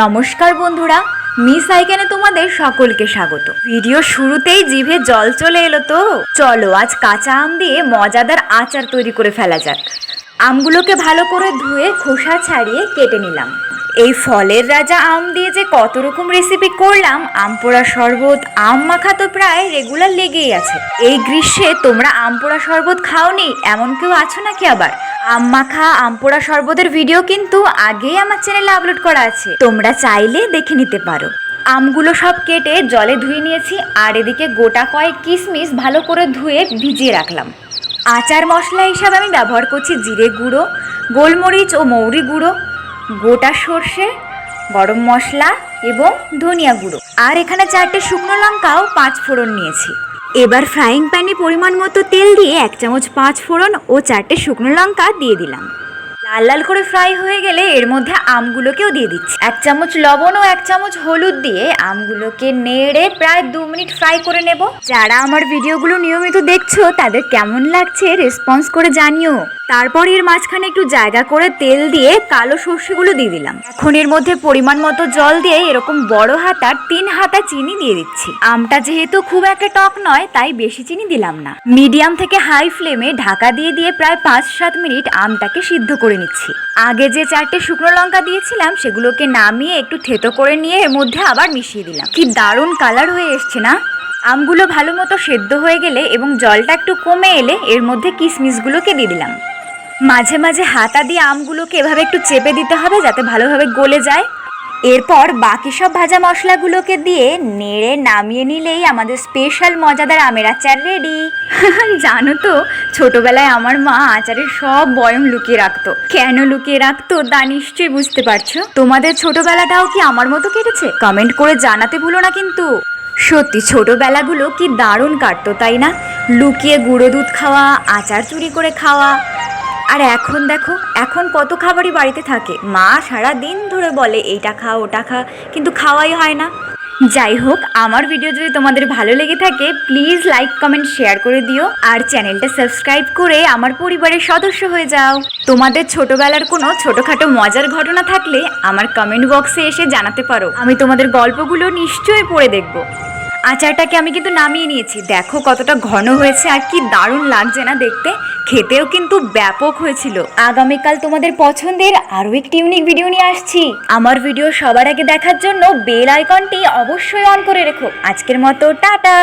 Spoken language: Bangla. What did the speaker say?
নমস্কার বন্ধুরা, মিস আইকেনে তোমাদের সকলকে স্বাগত। ভিডিও শুরুতেই জিভে জল চলে এলো তো চলো আজ কাঁচা আম দিয়ে মজাদার আচার তৈরি করে ফেলা যাক। আমগুলোকে ভালো করে ধুয়ে খোসা ছাড়িয়ে কেটে নিলাম। এই ফলের রাজা আম দিয়ে যে কত রকম রেসিপি করলাম, আম পোড়া শরবত, আম মাখা তো প্রায় রেগুলার লেগেই আছে। এই গ্রীষ্মে তোমরা আম পোড়া শরবত খাওনি এমন কেউ আছো নাকি? আবার আম মাখা, আম পোড়া শরবতের ভিডিও কিন্তু আগেই আমার চ্যানেলে আপলোড করা আছে, তোমরা চাইলে দেখে নিতে পারো। আমগুলো সব কেটে জলে ধুয়ে নিয়েছি, আর এদিকে গোটা কয়েক কিশমিশ ভালো করে ধুয়ে ভিজিয়ে রাখলাম। আচার মশলা হিসাবে আমি ব্যবহার করছি জিরে গুঁড়ো, গোলমরিচ ও মৌরি গুঁড়ো, গোটা সর্ষে, গরম মশলা এবং ধনিয়া গুঁড়ো। আর এখানে 4টে শুকনো লঙ্কাও 5 ফোড়ন নিয়েছি। এবার ফ্রাইং প্যানে পরিমাণ মতো তেল দিয়ে 1 চামচ 5 ফোড়ন ও 4টে শুকনো লঙ্কা দিয়ে দিলাম। লাল লাল করে ফ্রাই হয়ে গেলে এর মধ্যে আমগুলোকেও দিয়ে দিচ্ছি। 1 চামচ লবণ ও 1 চামচ হলুদ দিয়ে আমগুলোকে নেড়ে প্রায় 2 মিনিট ফ্রাই করে নেব। যারা আমার ভিডিওগুলো নিয়মিত দেখছো তাদের কেমন লাগছে রেসপন্স করে জানিও। তারপর এর মাঝখানে একটু জায়গা করে তেল দিয়ে কালো সর্ষেগুলো দিয়ে দিলাম। এখন এর মধ্যে পরিমাণ মতো জল দিয়ে এরকম বড় হাতার 3 হাতা চিনি দিয়ে দিচ্ছি। আমটা যেহেতু খুব একটা টক নয় তাই বেশি চিনি দিলাম না। মিডিয়াম থেকে হাই ফ্লেমে ঢাকা দিয়ে দিয়ে প্রায় 5-7 মিনিট আমটাকে সিদ্ধ করে নিচ্ছি। আগে যে 4টে শুকনো লঙ্কা দিয়েছিলাম সেগুলোকে নামিয়ে একটু থেতো করে নিয়ে এর মধ্যে আবার মিশিয়ে দিলাম। কি দারুণ কালার হয়ে এসছে না? আমগুলো ভালো মতো সেদ্ধ হয়ে গেলে এবং জলটা একটু কমে এলে এর মধ্যে কিশমিশগুলোকে দিয়ে দিলাম। মাঝে মাঝে হাতা দিয়ে আমগুলোকে এভাবে একটু চেপে দিতে হবে যাতে ভালোভাবে গলে যায়। এরপর বাকি সব ভাজা মশলাগুলোকে দিয়ে নেড়ে নামিয়ে নিলেই আমাদের স্পেশাল মজাদার আমের আচার রেডি। জানো তো, ছোটবেলায় আমার মা আচারের সব বয়ম লুকিয়ে রাখতো। কেন লুকিয়ে রাখতো তা নিশ্চয়ই বুঝতে পারছো। তোমাদের ছোটবেলাটাও কি আমার মতো কেটেছে? কমেন্ট করে জানাতে ভুলো না কিন্তু। সত্যি ছোটবেলাগুলো কি দারুণ কাটতো, তাই না? লুকিয়ে গুঁড়ো দুধ খাওয়া, আচার চুরি করে খাওয়া। আর এখন দেখো, এখন কত খাবারই বাড়িতে থাকে, মা সারা দিন ধরে বলে এইটা খা ওটা খা, কিন্তু খাওয়াই হয় না। যাই হোক, আমার ভিডিও যদি তোমাদের ভালো লেগে থাকে প্লিজ লাইক কমেন্ট শেয়ার করে দিও, আর চ্যানেলটা সাবস্ক্রাইব করে আমার পরিবারের সদস্য হয়ে যাও। তোমাদের ছোটবেলার কোনো ছোটখাটো মজার ঘটনা থাকলে আমার কমেন্ট বক্সে এসে জানাতে পারো, আমি তোমাদের গল্পগুলো নিশ্চয়ই পড়ে দেখব। আচারটাকে আমি কিন্তু নামিয়ে নিয়েছি, দেখো কতটা ঘন হয়েছে আর কি দারুণ লাগছে না দেখতে। খেতেও কিন্তু ব্যাপক হয়েছিল। আগামীকাল তোমাদের পছন্দের আরও একটি ইউনিক ভিডিও নিয়ে আসছি। আমার ভিডিও সবার আগে দেখার জন্য বেল আইকনটি অবশ্যই অন করে রেখো। আজকের মতো টাটা।